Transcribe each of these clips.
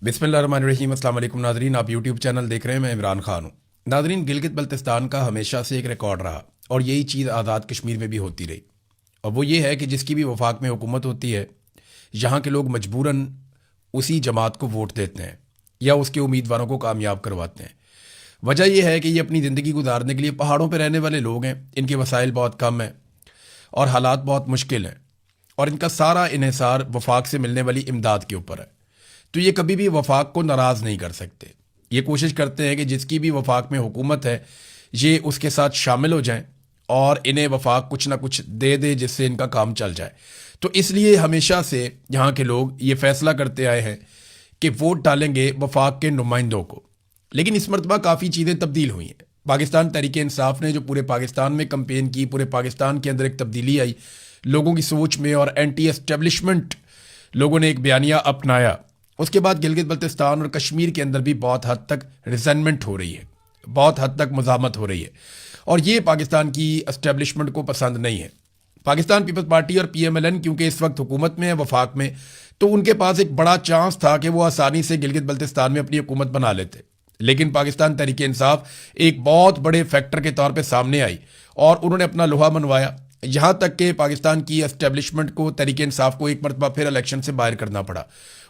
बिस्मिल्लाहिर्रहमानिर्रहीम। अस्सलाम वालेकुम नाजरीन, आप यूट्यूब चैनल देख रहे हैं। मैं इमरान खान हूँ। नाजरीन, गिलगित बल्तिस्तान का हमेशा से एक रिकॉर्ड रहा और यही चीज़ आज़ाद कश्मीर में भी होती रही। और वो ये है कि जिसकी भी वफाक में हुकूमत होती है, यहाँ के लोग मजबूरन उसी जमात को वोट देते हैं या उसके उम्मीदवारों को कामयाब करवाते हैं। वजह यह है कि ये अपनी ज़िंदगी गुजारने के लिए पहाड़ों पर रहने वाले लोग हैं, इनके वसाइल बहुत कम हैं और हालात बहुत मुश्किल हैं और इनका सारा इन्हिसार वफाक से मिलने वाली इमदाद के ऊपर है। तो ये कभी भी वफाक को नाराज़ नहीं कर सकते। ये कोशिश करते हैं कि जिसकी भी वफाक में हुकूमत है ये उसके साथ शामिल हो जाएं और इन्हें वफाक कुछ ना कुछ दे दे जिससे इनका काम चल जाए। तो इसलिए हमेशा से यहाँ के लोग ये फैसला करते आए हैं कि वोट डालेंगे वफाक के नुमाइंदों को। लेकिन इस मरतबा काफ़ी चीज़ें तब्दील हुई हैं। पाकिस्तान तहरीक इंसाफ ने जो पूरे पाकिस्तान में कंपेन की, पूरे पाकिस्तान के अंदर एक तब्दीली आई लोगों की सोच में और एंटी एस्टेब्लिशमेंट लोगों ने एक बयानिया अपनाया। उसके बाद गिलगित बल्तिस्तान और कश्मीर के अंदर भी बहुत हद तक रिजेंटमेंट हो रही है, बहुत हद तक मज़ामत हो रही है और ये पाकिस्तान की एस्टेब्लिशमेंट को पसंद नहीं है। पाकिस्तान पीपल्स पार्टी और PMLN क्योंकि इस वक्त हुकूमत में है वफाक में, तो उनके पास एक बड़ा चांस था कि वो आसानी से गिलगित बल्तिस्तान में अपनी हुकूमत बना लेते। लेकिन पाकिस्तान तहरीक इंसाफ एक बहुत बड़े फैक्टर के तौर पर सामने आई और उन्होंने अपना लोहा मनवाया। यहाँ तक कि पाकिस्तान की एस्टेब्लिशमेंट को, तहरीक इंसाफ को एक मरतबा फिर इलेक्शन से बाहर करना पड़ा।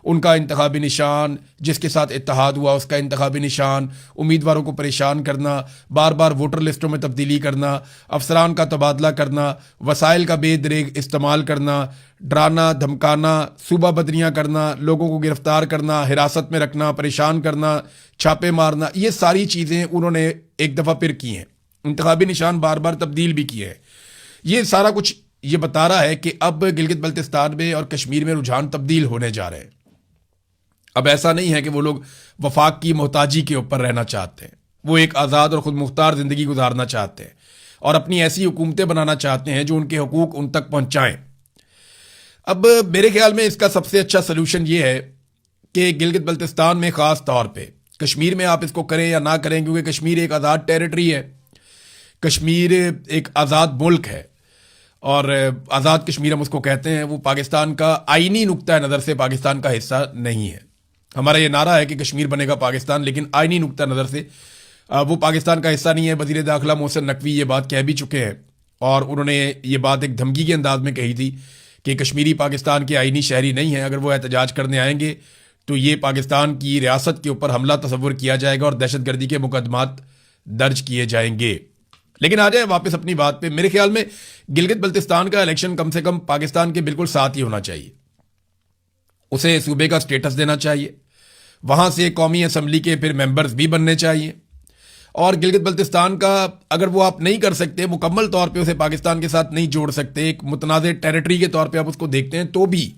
उनका इंतखाबी निशान, जिसके साथ इत्तेहाद हुआ उसका इंतखाबी निशान, उम्मीदवारों को परेशान करना, बार बार वोटर लिस्टों में तब्दीली करना, अफसरान का तबादला करना, वसाइल का बेदरेग इस्तेमाल करना, डराना धमकाना, सूबा बदरियाँ करना, लोगों को गिरफ्तार करना, हिरासत में रखना, परेशान करना, छापे मारना, ये सारी चीज़ें उन्होंने एक दफ़ा फिर की हैं। इंतखाबी निशान बार बार तब्दील भी किए हैं। ये सारा कुछ ये बता रहा है कि अब गिलगित बल्तिस्तान में और कश्मीर में रुझान तब्दील होने जा रहे हैं। अब ऐसा नहीं है कि वो लोग वफाक की मोहताजी के ऊपर रहना चाहते हैं, वो एक आज़ाद और खुद मुख्तार ज़िंदगी गुजारना चाहते हैं और अपनी ऐसी हुकूमतें बनाना चाहते हैं जो उनके हकूक़ उन तक पहुँचाएँ। अब मेरे ख्याल में इसका सबसे अच्छा सलूशन ये है कि गिलगित बल्तिस्तान में ख़ास तौर पर, कश्मीर में आप इसको करें या ना करें, क्योंकि कश्मीर एक आज़ाद टेरिटरी है, कश्मीर एक आज़ाद मुल्क है और आज़ाद कश्मीर हम उसको कहते हैं। वो पाकिस्तान का आईनी नुक्ता नज़र से पाकिस्तान का हिस्सा नहीं है। हमारा ये नारा है कि कश्मीर बनेगा पाकिस्तान, लेकिन आईनी नुक्ता नज़र से वो पाकिस्तान का हिस्सा नहीं है। वज़ीर दाखिला मोहसिन नकवी ये बात कह भी चुके हैं और उन्होंने ये बात एक धमकी के अंदाज में कही थी कि कश्मीरी पाकिस्तान के आईनी शहरी नहीं है। अगर वो एहतजाज करने आएंगे तो ये पाकिस्तान की रियासत के ऊपर हमला तस्वुर किया जाएगा और दहशतगर्दी के मुकदमात दर्ज किए जाएंगे। लेकिन आ जाए वापस अपनी बात पे। मेरे ख्याल में गिलगित बल्तिस्तान का इलेक्शन कम से कम पाकिस्तान के बिल्कुल साथ ही होना चाहिए। उसे सूबे का स्टेटस देना चाहिए, वहां से कौमी असम्बली के फिर मेंबर्स भी बनने चाहिए और गिलगित बल्तिस्तान का अगर वो आप नहीं कर सकते, मुकम्मल तौर पे उसे पाकिस्तान के साथ नहीं जोड़ सकते, एक मुतनाज़ टेरिटरी के तौर पे आप उसको देखते हैं, तो भी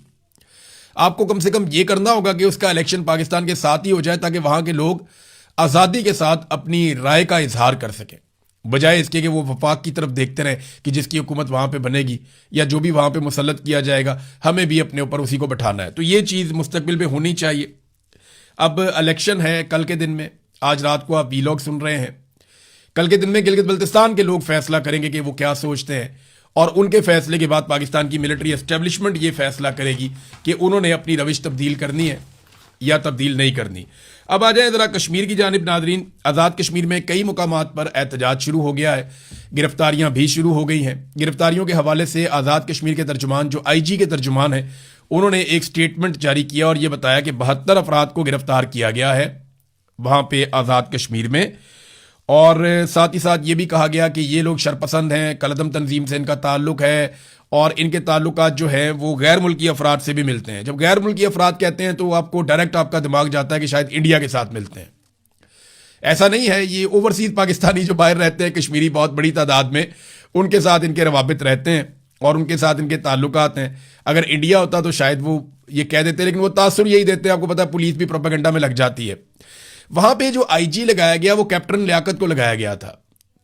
आपको कम से कम ये करना होगा कि उसका इलेक्शन पाकिस्तान के साथ ही हो जाए ताकि वहां के लोग आज़ादी के साथ अपनी राय का इजहार कर सकें, बजाय इसके कि वो वफाक की तरफ देखते रहें कि जिसकी हुकूमत वहाँ पे बनेगी या जो भी वहाँ पे मुसल्लत किया जाएगा हमें भी अपने ऊपर उसी को बैठाना है। तो ये चीज़ मुस्तकबिल में होनी चाहिए। अब इलेक्शन है कल के दिन में, आज रात को आप वीलॉग सुन रहे हैं। कल के दिन में गिलगित बल्तिस्तान के लोग फैसला करेंगे कि वो क्या सोचते हैं और उनके फैसले के बाद पाकिस्तान की मिलिट्री एस्टेब्लिशमेंट ये फैसला करेगी कि उन्होंने अपनी रविश तब्दील करनी है या तब्दील नहीं करनी। अब आ जाए ज़रा कश्मीर की जानिब। नादरीन, आज़ाद कश्मीर में कई मुकामात पर एहतजाज शुरू हो गया है, गिरफ्तारियां भी शुरू हो गई हैं। गिरफ्तारियों के हवाले से आज़ाद कश्मीर के तर्जुमान, जो IG के तर्जुमान हैं, उन्होंने एक स्टेटमेंट जारी किया और ये बताया कि 72 अफराद को गिरफ्तार किया गया है वहाँ पे आज़ाद कश्मीर में। और साथ ही साथ ये भी कहा गया कि ये लोग शरपसंद हैं, कलदम तंजीम से इनका ताल्लुक है और इनके ताल्लुकात जो है वो गैर मुल्की अफराद से भी मिलते हैं। जब गैर मुल्की अफराद कहते हैं तो आपको डायरेक्ट आपका दिमाग जाता है कि शायद इंडिया के साथ मिलते हैं। ऐसा नहीं है, ये ओवरसीज पाकिस्तानी जो बाहर रहते हैं, कश्मीरी बहुत बड़ी तादाद में, उनके साथ इनके रवाबित रहते हैं और उनके साथ इनके ताल्लुकात हैं। अगर इंडिया होता तो शायद वो ये कह देते, लेकिन वो तासुर यही देते हैं। आपको पता है पुलिस भी प्रोपेगेंडा में लग जाती है। वहां पे जो IG लगाया गया वो कैप्टन लियाकत को लगाया गया था।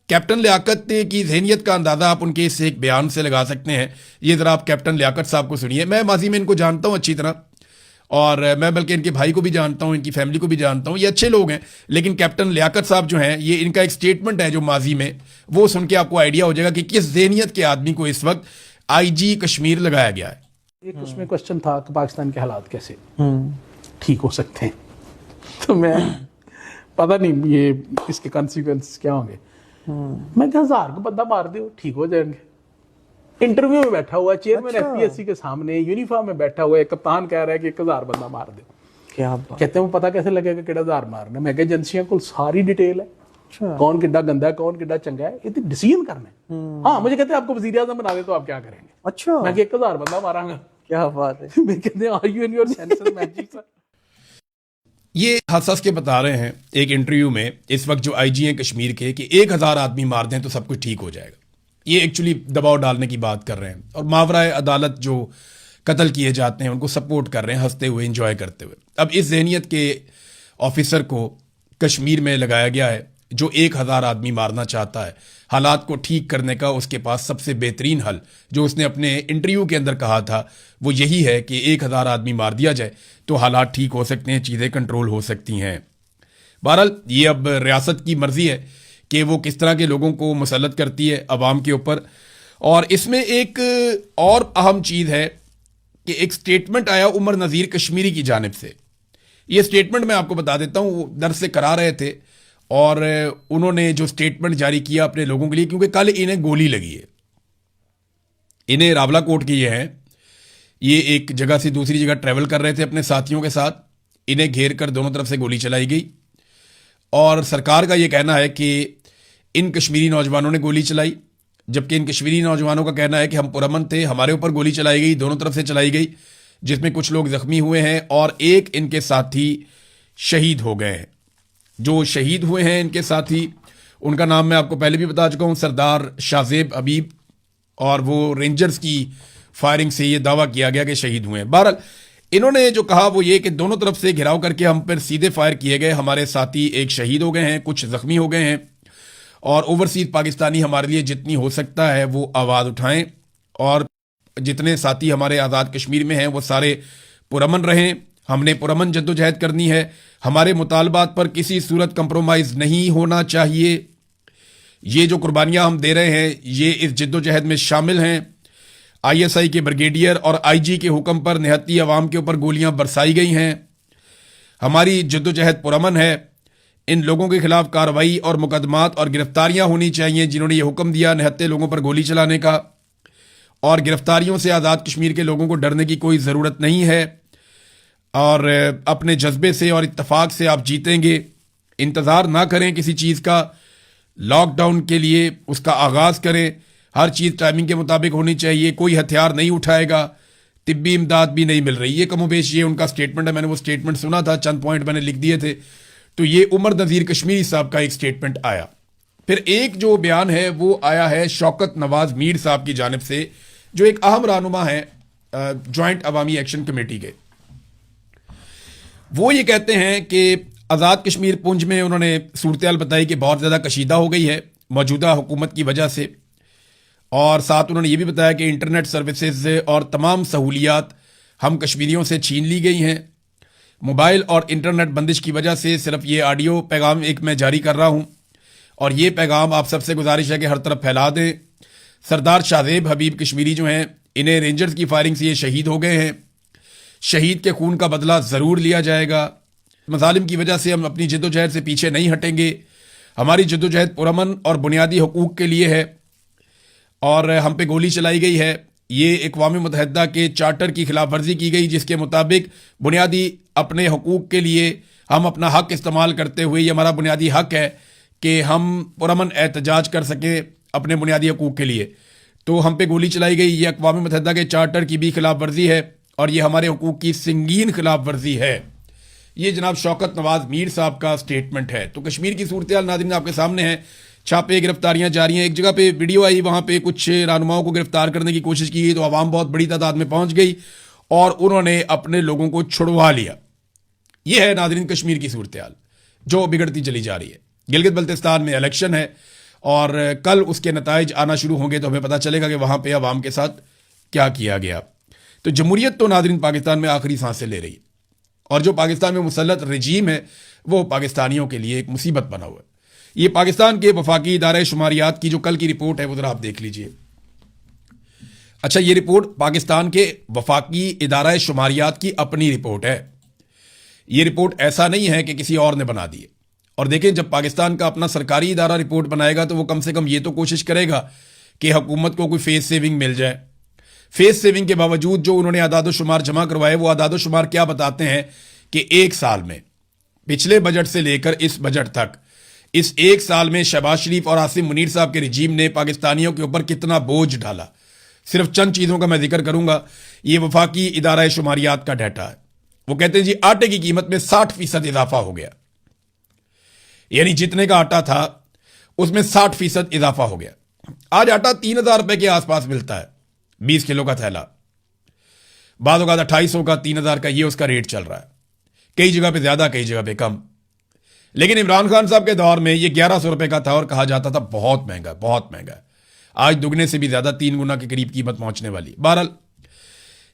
कैप्टन लियाकत की ज़हनियत का अंदाज़ा आप उनके इस एक बयान से लगा सकते हैं। ये ज़रा आप कैप्टन लियाकत साहब को सुनिए। मैं माजी में इनको जानता हूँ अच्छी तरह और मैं बल्कि इनके भाई को भी जानता हूँ, इनकी फैमिली को भी जानता हूँ, ये अच्छे लोग हैं। लेकिन कैप्टन लियाकत साहब जो हैं, ये इनका एक स्टेटमेंट है जो माजी में, वो सुन के आपको आइडिया हो जाएगा कि किस ज़हनियत के आदमी को इस वक्त IG कश्मीर लगाया गया है। एक उसमें क्वेश्चन था कि पाकिस्तान के हालात कैसे ठीक हो सकते हैं। तो मैं पता नहीं ये इसके कॉन्सिक्वेंस क्या होंगे। मैं 1000 को बंदा मार दो ठीक हो जाएंगे। इंटरव्यू में बैठा हुआ चेयरमैन एफपीएससी के सामने यूनिफॉर्म में बैठा हुआ है, कप्तान कह रहा है कि 1000 बंदा मार दो। क्या बात। कहते हैं वो पता कैसे लगेगा कि 1000 मारना। मैं कहा एजेंसियां को सारी डिटेल है, कौन किड्डा गंदा है कौन किड्डा चंगा है, ये डिसीजन करना है। हाँ मुझे कहते हैं आपको वजीर आजम बना दे तो आप क्या करेंगे। अच्छा मैं 1000 बंदा मारांगा। क्या बात है। मैं कहते हैं are you in your senses magic sir. ये हंस के बता रहे हैं एक इंटरव्यू में इस वक्त जो आईजी हैं कश्मीर के कि 1000 आदमी मार दें तो सब कुछ ठीक हो जाएगा। ये एक्चुअली दबाव डालने की बात कर रहे हैं और मावराए अदालत जो कत्ल किए जाते हैं उनको सपोर्ट कर रहे हैं हंसते हुए एंजॉय करते हुए। अब इस जहनीत के ऑफिसर को कश्मीर में लगाया गया है जो 1000 आदमी मारना चाहता है। हालात को ठीक करने का उसके पास सबसे बेहतरीन हल जो उसने अपने इंटरव्यू के अंदर कहा था वो यही है कि 1000 आदमी मार दिया जाए तो हालात ठीक हो सकते हैं, चीज़ें कंट्रोल हो सकती हैं। बहरहाल ये अब रियासत की मर्जी है कि वो किस तरह के लोगों को मुसल्लत करती है अवाम के ऊपर। और इसमें एक और अहम चीज़ है कि एक स्टेटमेंट आया उमर नज़ीर कश्मीरी की जानिब से। ये स्टेटमेंट मैं आपको बता देता हूँ, वो दर्स से करा रहे थे और उन्होंने जो स्टेटमेंट जारी किया अपने लोगों के लिए, क्योंकि कल इन्हें गोली लगी है। इन्हें रावला कोट के ये हैं, ये एक जगह से दूसरी जगह ट्रैवल कर रहे थे अपने साथियों के साथ, इन्हें घेर कर दोनों तरफ से गोली चलाई गई। और सरकार का ये कहना है कि इन कश्मीरी नौजवानों ने गोली चलाई, जबकि इन कश्मीरी नौजवानों का कहना है कि हम पुरअमन थे, हमारे ऊपर गोली चलाई गई, दोनों तरफ से चलाई गई, जिसमें कुछ लोग जख्मी हुए हैं और एक इनके साथी शहीद हो गए हैं। जो शहीद हुए हैं इनके साथी, उनका नाम मैं आपको पहले भी बता चुका हूं, सरदार शाहजेब हबीब, और वो रेंजर्स की फायरिंग से ये दावा किया गया कि शहीद हुए हैं। बहरहाल इन्होंने जो कहा वो ये कि दोनों तरफ से घिराव करके हम पर सीधे फायर किए गए, हमारे साथी एक शहीद हो गए हैं, कुछ जख्मी हो गए हैं, और ओवरसीज पाकिस्तानी हमारे लिए जितनी हो सकता है वो आवाज़ उठाएं और जितने साथी हमारे आज़ाद कश्मीर में हैं वो सारे पुरअमन रहें। हमने पुरअमन जद्दोजहद करनी है, हमारे मुतालबात पर किसी सूरत कंप्रोमाइज़ नहीं होना चाहिए। ये जो कुर्बानियां हम दे रहे हैं ये इस जद्दोजहद में शामिल हैं। आईएसआई के ब्रिगेडियर और आईजी के हुक्म पर निहत्ती अवाम के ऊपर गोलियां बरसाई गई हैं। हमारी जद्दोजहद पुरअमन है। इन लोगों के खिलाफ कार्रवाई और मुकदमात और गिरफ्तारियां होनी चाहिए जिन्होंने ये हुक्म दिया निहत्ते लोगों पर गोली चलाने का, और गिरफ्तारियों से आज़ाद कश्मीर के लोगों को डरने की कोई ज़रूरत नहीं है। और अपने जज्बे से और इत्तफाक से आप जीतेंगे। इंतज़ार ना करें किसी चीज़ का, लॉकडाउन के लिए उसका आगाज़ करें, हर चीज़ टाइमिंग के मुताबिक होनी चाहिए, कोई हथियार नहीं उठाएगा, तिब्बी इमदाद भी नहीं मिल रही। ये कमोबेश ये उनका स्टेटमेंट है। मैंने वो स्टेटमेंट सुना था, चंद पॉइंट मैंने लिख दिए थे। तो ये उमर नज़ीर कश्मीरी साहब का एक स्टेटमेंट आया। फिर एक जो बयान है वो आया है शौकत नवाज मीर साहब की जानिब से, जो एक अहम रहनुमा है जॉइंट अवामी एक्शन कमेटी के। वो ये कहते हैं कि आज़ाद कश्मीर पुंछ में उन्होंने सूरत बताई कि बहुत ज़्यादा कशीदा हो गई है मौजूदा हुकूमत की वजह से, और साथ उन्होंने ये भी बताया कि इंटरनेट सर्विसेज और तमाम सहूलियात हम कश्मीरियों से छीन ली गई हैं। मोबाइल और इंटरनेट बंदिश की वजह से सिर्फ ये ऑडियो पैगाम एक मैं जारी कर रहा हूँ और ये पैगाम आप सबसे गुजारिश है कि हर तरफ फैला दें। सरदार शाहजेब हबीब कश्मीरी जो हैं इन्हें रेंजर्स की फायरिंग से ये शहीद हो गए हैं। शहीद के खून का बदला ज़रूर लिया जाएगा। मजालिम की वजह से हम अपनी जद्दोजहद से पीछे नहीं हटेंगे। हमारी जद्दोजहद पुरअमन और बुनियादी हकूक़ के लिए है और हम पे गोली चलाई गई है। ये अक़वाम मुत्तहिदा के चार्टर की खिलाफ वर्जी की गई जिसके मुताबिक बुनियादी अपने हकूक़ के लिए हम अपना हक इस्तेमाल करते हुए, ये हमारा बुनियादी हक है कि हम पुरअमन एहतजाज कर सकें अपने बुनियादी हकूक़ के लिए। तो हम पे गोली चलाई गई, ये अक़वाम मुत्तहिदा के चार्टर की भी खिलाफ वर्जी है और ये हमारे हकूक़ की संगीन खिलाफ वर्जी है। ये जनाब शौकत नवाज मीर साहब का स्टेटमेंट है। तो कश्मीर की सूरत हाल नाज़रीन आपके सामने है। छापे गिरफ्तारियां जारी हैं। एक जगह पे वीडियो आई, वहां पे कुछ रहनुमाओं को गिरफ्तार करने की कोशिश की गई तो आवाम बहुत बड़ी तादाद में पहुंच गई और उन्होंने अपने लोगों को छुड़वा लिया। यह है नाज़रीन कश्मीर की सूरत हाल जो बिगड़ती चली जा रही है। गिलगित बल्तिस्तान में इलेक्शन है और कल उसके नताइज आना शुरू होंगे तो हमें पता चलेगा कि वहां पर आवाम के साथ क्या किया गया। तो जमहूरियत तो नाज़रीन पाकिस्तान में आखिरी सांसें ले रही है और जो पाकिस्तान में मुसल्लत रजीम है वो पाकिस्तानियों के लिए एक मुसीबत बना हुआ है। ये पाकिस्तान के वफाकी इदारे शुमारियात की जो कल की रिपोर्ट है वो जरा आप देख लीजिए। अच्छा, ये रिपोर्ट पाकिस्तान के वफाकी इदारा शुमारियात की अपनी रिपोर्ट है। ये रिपोर्ट ऐसा नहीं है कि किसी और ने बना दी है। और देखें, जब पाकिस्तान का अपना सरकारी इदारा रिपोर्ट बनाएगा तो वो कम से कम ये तो कोशिश करेगा कि हुकूमत को कोई फेस सेविंग मिल जाए। फेस सेविंग के बावजूद जो उन्होंने आदादोशुमार जमा करवाए, वो आदादोशुमार क्या बताते हैं कि एक साल में, पिछले बजट से लेकर इस बजट तक, इस एक साल में शहबाज शरीफ और आसिम मुनीर साहब के रिजीम ने पाकिस्तानियों के ऊपर कितना बोझ डाला। सिर्फ चंद चीज़ों का मैं जिक्र करूंगा। ये वफाकी इदारा शुमारियात का डाटा है। वो कहते हैं जी आटे की कीमत में 60% इजाफा हो गया, यानी जितने का आटा था उसमें 60% इजाफा हो गया। आज आटा 3,000 रुपए के आसपास मिलता है, 20 किलो का थैला। बाद औक़ात 2,800 का, 3,000 का, ये उसका रेट चल रहा है। कई जगह पे ज्यादा, कई जगह पे कम। लेकिन इमरान खान साहब के दौर में ये 1,100 रुपए का था और कहा जाता था बहुत महंगा, बहुत महंगा। आज दुगने से भी ज्यादा, 3 गुना के करीब कीमत पहुंचने वाली। बहरहाल,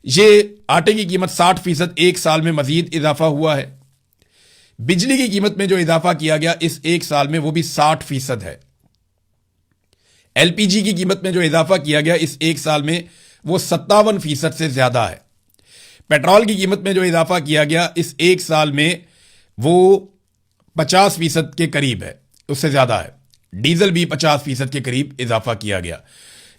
ये आटे की कीमत 60% एक साल में मजीद इजाफा हुआ है। बिजली की कीमत में जो इजाफा किया गया इस एक साल में, वो भी 60% है। एलपीजी की कीमत में जो इजाफा किया गया इस एक साल में, वो 57% से ज्यादा है। पेट्रोल की कीमत में जो इजाफा किया गया इस एक साल में, वो 50% के करीब है, उससे ज्यादा है। डीजल भी 50% के करीब इजाफा किया गया।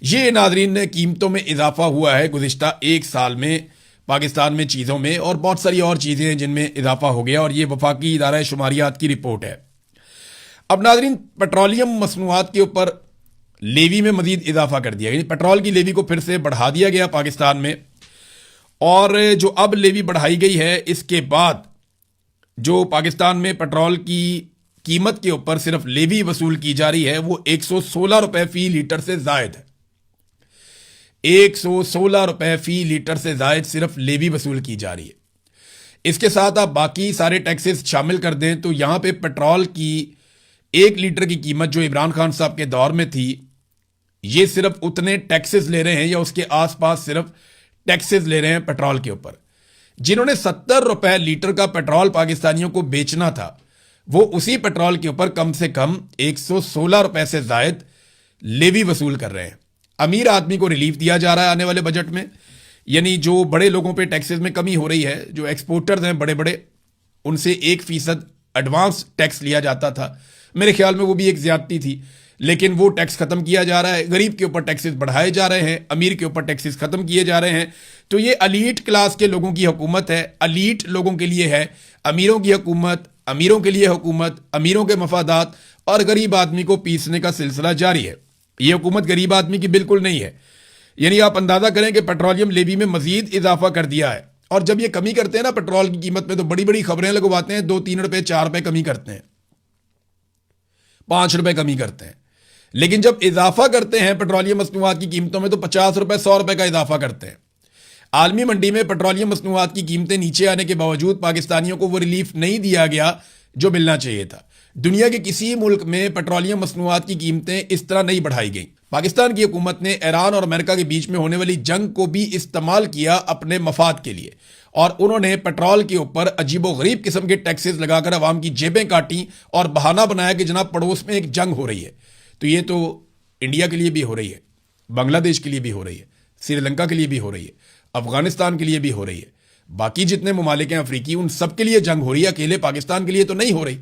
ये नाजरीन ने कीमतों में इजाफा हुआ है गुज़िश्ता एक साल में पाकिस्तान में चीज़ों में, और बहुत सारी और चीज़ें हैं जिनमें इजाफा हो गया, और ये वफाकी इदारा शुमारियात की रिपोर्ट है। अब नाजरीन, पेट्रोलियम मसनूआत के ऊपर लेवी में मजीद इजाफा कर दिया, यानी पेट्रोल की लेवी को फिर से बढ़ा दिया गया पाकिस्तान में। और जो अब लेवी बढ़ाई गई है, इसके बाद जो पाकिस्तान में पेट्रोल की कीमत के ऊपर सिर्फ लेवी वसूल की जा रही है, वो 116 रुपए फी लीटर से जायद है। 116 रुपए फी लीटर से जायद सिर्फ लेवी वसूल की जा रही है। इसके साथ आप बाकी सारे टैक्सेस शामिल कर दें तो यहां पे पेट्रोल की 1 लीटर की कीमत जो इमरान खान साहब के दौर में थी, ये सिर्फ उतने टैक्सेस ले रहे हैं या उसके आसपास सिर्फ टैक्सेस ले रहे हैं पेट्रोल के ऊपर। जिन्होंने 70 रुपए लीटर का पेट्रोल पाकिस्तानियों को बेचना था, वो उसी पेट्रोल के ऊपर कम से कम 116 रुपए से जायद लेवी वसूल कर रहे हैं। अमीर आदमी को रिलीफ दिया जा रहा है आने वाले बजट में, यानी जो बड़े लोगों पे टैक्सेस में कमी हो रही है। जो एक्सपोर्टर्स हैं बड़े बड़े, उनसे 1% एडवांस टैक्स लिया जाता था, मेरे ख्याल में वो भी एक ज्यादती थी, लेकिन वो टैक्स खत्म किया जा रहा है। गरीब के ऊपर टैक्सेस बढ़ाए जा रहे हैं, अमीर के ऊपर टैक्सेस खत्म किए जा रहे हैं। तो ये अलीट क्लास के लोगों की हुकूमत है, अलीट लोगों के लिए है। अमीरों की हुकूमत, अमीरों के लिए हुकूमत, अमीरों के मफादात और गरीब आदमी को पीसने का सिलसिला जारी है। ये हुकूमत गरीब आदमी की बिल्कुल नहीं है। यानी आप अंदाजा करें कि पेट्रोलियम लेवी में मजीद इजाफा कर दिया है। और जब ये कमी करते हैं ना पेट्रोल की कीमत में, तो बड़ी बड़ी खबरें लगवाते हैं, 2-3 रुपए 4 रुपए कमी करते हैं, 5 रुपए कमी करते हैं। लेकिन जब इजाफा करते हैं पेट्रोलियम मसनूआत की कीमतों में, तो 50 रुपए 100 रुपए का इजाफा करते हैं। आलमी मंडी में पेट्रोलियम मसनूआत की कीमतें नीचे आने के बावजूद पाकिस्तानियों को वो रिलीफ नहीं दिया गया जो मिलना चाहिए था। दुनिया के किसी मुल्क में पेट्रोलियम मसनूआत की कीमतें इस तरह नहीं बढ़ाई गई। पाकिस्तान की हुकूमत ने ईरान और अमेरिका के बीच में होने वाली जंग को भी इस्तेमाल किया अपने मफाद के लिए, और उन्होंने पेट्रोल के ऊपर अजीबोगरीब किस्म के टैक्सेस लगाकर अवाम की जेबें काटी और बहाना बनाया कि जनाब पड़ोस में एक जंग हो रही है। तो ये तो इंडिया के लिए भी हो रही है, बांग्लादेश के लिए भी हो रही है, श्रीलंका के लिए भी हो रही है, अफगानिस्तान के लिए भी हो रही है, बाकी जितने ममालिक हैं अफ्रीकी, उन सब के लिए जंग हो रही है। अकेले पाकिस्तान के लिए तो नहीं हो रही,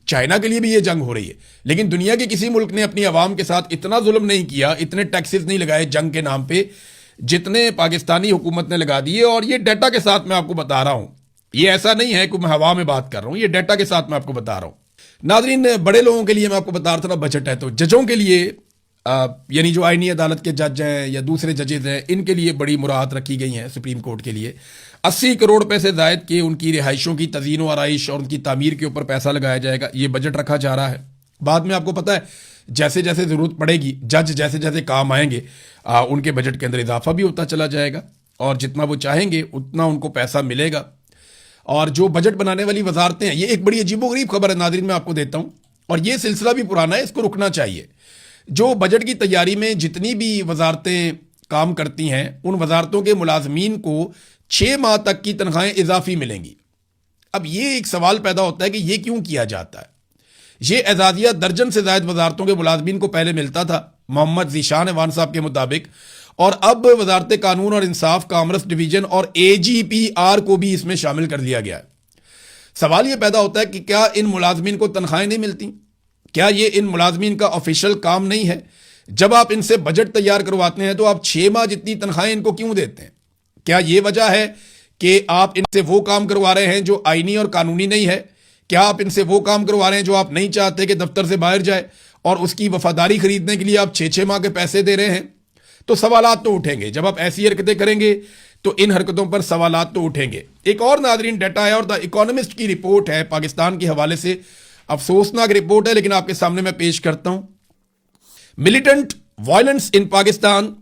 चाइना के लिए भी ये जंग हो रही है। लेकिन दुनिया के किसी मुल्क ने अपनी आवाम के साथ इतना जुल्म नहीं किया, इतने टैक्सेस नहीं लगाए जंग के नाम पे, जितने पाकिस्तानी हुकूमत ने लगा दिए। और ये डाटा के साथ मैं आपको बता रहा हूं, ये ऐसा नहीं है कि मैं हवा में बात कर रहा हूं, ये डाटा के साथ मैं आपको बता रहा हूं। नाजरीन, बड़े लोगों के लिए मैं आपको बता रहा था ना बजट है, तो जजों के लिए यानी जो आईनी अदालत के जज हैं या दूसरे जजेज हैं, इनके लिए बड़ी मुराहत रखी गई हैं। सुप्रीम कोर्ट के लिए 80 करोड़ रुपए से जायद के उनकी रिहाइशों की तज़ीन व आराइश और उनकी तामीर के ऊपर पैसा लगाया जाएगा, ये बजट रखा जा रहा है। बाद में आपको पता है जैसे जैसे ज़रूरत पड़ेगी, जज जैसे जैसे काम आएंगे, उनके बजट के अंदर इजाफा भी होता चला जाएगा, और जितना वो चाहेंगे उतना उनको पैसा मिलेगा। और जो बजट बनाने वाली वजारतें हैं, ये एक बड़ी अजीबोगरीब खबर है नाज़रीन, मैं आपको देता हूँ, और ये सिलसिला भी पुराना है, इसको रुकना चाहिए। जो बजट की तैयारी में जितनी भी वजारतें काम करती हैं, उन वजारतों के मुलाजमीन को 6 माह तक की तनख्वाहें इजाफी मिलेंगी। अब ये एक सवाल पैदा होता है कि ये क्यों किया जाता है। ये एजाजिया दर्जन से ज्यादा वजारतों के मुलाजमीन को पहले मिलता था मोहम्मद जीशान अवान साहब के मुताबिक, और अब वजारत कानून और इंसाफ, कॉमर्स डिवीजन और AGPR को भी इसमें शामिल कर लिया गया है। सवाल ये पैदा होता है कि क्या इन मुलाजमीन को तनख्वाहें नहीं मिलती? क्या ये इन मुलाजमीन का ऑफिशियल काम नहीं है? जब आप इनसे बजट तैयार करवाते हैं तो आप 6 माह जितनी तनख्वाहें इनको क्यों देते हैं? क्या ये वजह है कि आप इनसे वो काम करवा रहे हैं जो आईनी और कानूनी नहीं है? क्या आप इनसे वो काम करवा रहे हैं जो आप नहीं चाहते कि दफ्तर से बाहर जाए और उसकी वफादारी खरीदने के लिए आप 6-6 माह के पैसे दे रहे हैं? तो सवालात तो उठेंगे। जब आप ऐसी हरकतें करेंगे तो इन हरकतों पर सवालात तो उठेंगे। एक और नादरीन डाटा है और द इकोनॉमिस्ट की रिपोर्ट है पाकिस्तान के हवाले से, अफसोसनाक रिपोर्ट है लेकिन आपके सामने मैं पेश करता हूं। Militant violence in Pakistan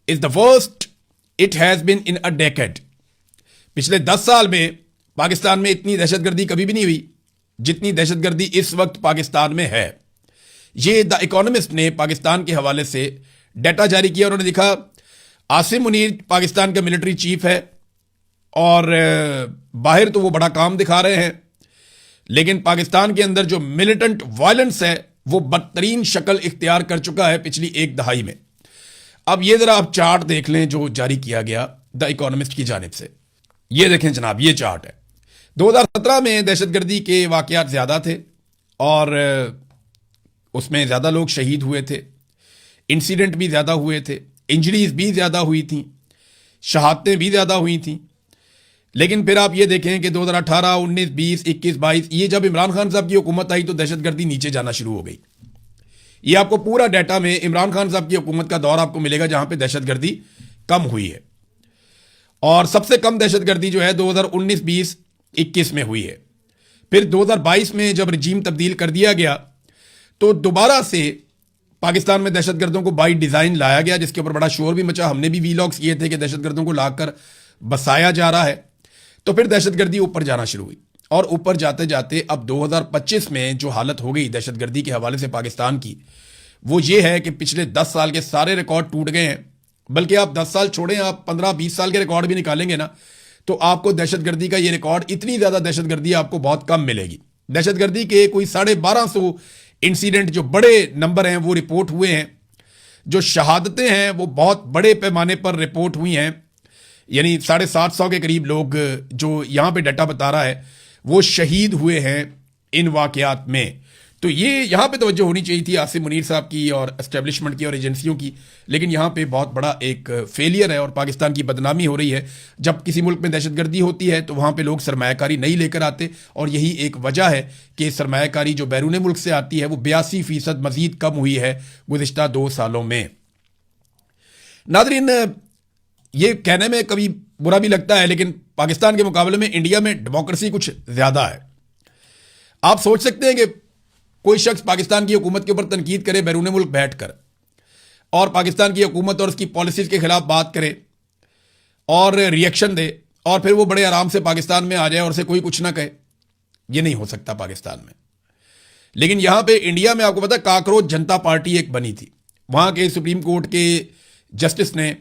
is the worst it has been in a decade. पिछले 10 साल में पाकिस्तान में इतनी दहशतगर्दी कभी भी नहीं हुई जितनी दहशतगर्दी इस वक्त पाकिस्तान में है। ये द इकोनॉमिस्ट ने पाकिस्तान के हवाले से डाटा जारी किया। उन्होंने लिखा आसिम मुनीर पाकिस्तान का मिलिट्री चीफ है और बाहर तो वो बड़ा काम दिखा रहे हैं, लेकिन पाकिस्तान के अंदर जो मिलिटेंट वायलेंस है वो बदतरीन शक्ल इख्तियार कर चुका है पिछली 1 दहाई में। अब ये जरा आप चार्ट देख लें जो जारी किया गया द इकोनॉमिस्ट की जानिब से। ये देखें जनाब, ये चार्ट है। 2017 में दहशतगर्दी के वाकयात ज्यादा थे और उसमें ज्यादा लोग शहीद हुए थे, इंसिडेंट भी ज्यादा हुए थे, इंजरीज भी ज्यादा हुई थी, शहादतें भी ज्यादा हुई थी। लेकिन फिर आप ये देखें कि 2018, 19, 20, 21, 22 ये जब इमरान खान साहब की हुकूमत आई तो दहशतगर्दी नीचे जाना शुरू हो गई। ये आपको पूरा डाटा में इमरान खान साहब की हुकूमत का दौर आपको मिलेगा जहां पे दहशतगर्दी कम हुई है। और सबसे कम दहशतगर्दी जो है 2019, 20, 21 में हुई है। फिर 2022 में जब रजीम तब्दील कर दिया गया तो दोबारा से पाकिस्तान में दहशतगर्दों को बाई डिजाइन लाया गया, जिसके ऊपर बड़ा शोर भी मचा। हमने भी वीलॉग्स किए थे कि दहशतगर्दों को लाकर बसाया जा रहा है। तो फिर दहशतगर्दी ऊपर जाना शुरू हुई और ऊपर जाते जाते अब 2025 में जो हालत हो गई दहशतगर्दी के हवाले से पाकिस्तान की, वो ये है कि पिछले 10 साल के सारे रिकॉर्ड टूट गए हैं। बल्कि आप 10 साल छोड़ें, आप 15-20 साल के रिकॉर्ड भी निकालेंगे ना तो आपको दहशतगर्दी का ये रिकॉर्ड, इतनी ज्यादा दहशतगर्दी आपको बहुत कम मिलेगी। दहशतगर्दी के कोई 1250 इंसिडेंट जो बड़े नंबर हैं वो रिपोर्ट हुए हैं। जो शहादतें हैं वो बहुत बड़े पैमाने पर रिपोर्ट हुई हैं, यानी 750 के करीब लोग जो यहां पे डाटा बता रहा है वो शहीद हुए हैं इन वाकयात में। तो ये यहां पे तवज्जो होनी चाहिए थी आसिम मुनीर साहब की और एस्टेब्लिशमेंट की और एजेंसियों की, लेकिन यहां पे बहुत बड़ा एक फेलियर है और पाकिस्तान की बदनामी हो रही है। जब किसी मुल्क में दहशतगर्दी होती है तो वहां पे लोग सरमायाकारी नहीं लेकर आते और यही एक वजह है कि सरमायाकारी जो बैरून मुल्क से आती है वो 82% मजीद कम हुई है गुज़िश्ता 2 सालों में। नादरीन, ये कहने में कभी बुरा भी लगता है लेकिन पाकिस्तान के मुकाबले में इंडिया में डेमोक्रेसी कुछ ज्यादा है। आप सोच सकते हैं कि कोई शख्स पाकिस्तान की हुकूमत के ऊपर तनकीद करे बैरून मुल्क बैठकर और पाकिस्तान की हुकूमत और उसकी पॉलिसीज के खिलाफ बात करे और रिएक्शन दे और फिर वो बड़े आराम से पाकिस्तान में आ जाए और उसे कोई कुछ ना कहे। ये नहीं हो सकता पाकिस्तान में। लेकिन यहां पे इंडिया में आपको पता है काकरोच जनता पार्टी एक बनी थी। वहां के सुप्रीम कोर्ट के जस्टिस ने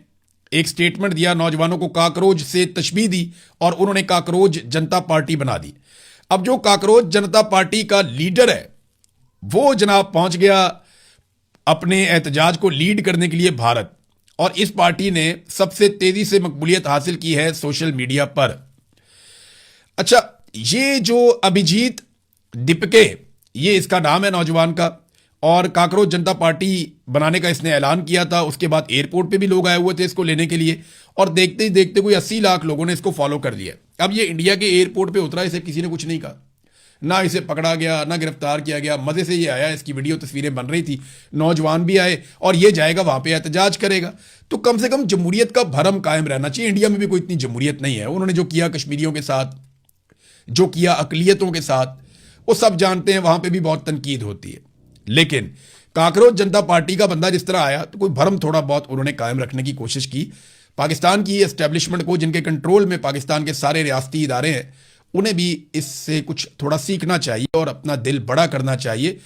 एक स्टेटमेंट दिया, नौजवानों को काकरोच से तशबीह दी और उन्होंने काकरोच जनता पार्टी बना दी। अब जो काकरोच जनता पार्टी का लीडर है वो जनाब पहुंच गया अपने एहतजाज को लीड करने के लिए भारत, और इस पार्टी ने सबसे तेजी से मकबूलियत हासिल की है सोशल मीडिया पर। अच्छा, ये जो अभिजीत दिपके, ये इसका नाम है नौजवान का, और काकरोच जनता पार्टी बनाने का इसने ऐलान किया था। उसके बाद एयरपोर्ट पे भी लोग आए हुए थे इसको लेने के लिए और देखते ही देखते कोई 80 लाख लोगों ने इसको फॉलो कर लिया। अब ये इंडिया के एयरपोर्ट पे उतरा, इसे किसी ने कुछ नहीं कहा, ना इसे पकड़ा गया ना गिरफ्तार किया गया। मजे से ये आया, इसकी वीडियो तस्वीरें बन रही थी, नौजवान भी आए और ये जाएगा वहां पे एहतजाज करेगा। तो कम से कम जमहूरियत का भरम कायम रहना चाहिए। इंडिया में भी कोई इतनी जमहूरियत नहीं है। उन्होंने जो किया कश्मीरियों के साथ, जो किया अकलियतों के साथ, वो सब जानते हैं, वहां पे भी बहुत तनकीद होती है। लेकिन काकरोच जनता पार्टी का बंदा जिस तरह आया तो कोई भरम थोड़ा बहुत उन्होंने कायम रखने की कोशिश की। पाकिस्तान की एस्टेब्लिशमेंट को, जिनके कंट्रोल में पाकिस्तान के सारे रियासती इदारे हैं, उन्हें भी इससे कुछ थोड़ा सीखना चाहिए और अपना दिल बड़ा करना चाहिए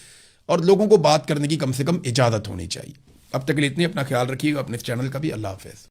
और लोगों को बात करने की कम से कम इजाजत होनी चाहिए। अब तक के लिए इतनी, अपना ख्याल रखिएगा, अपने इस चैनल का भी। अल्लाह हाफिज।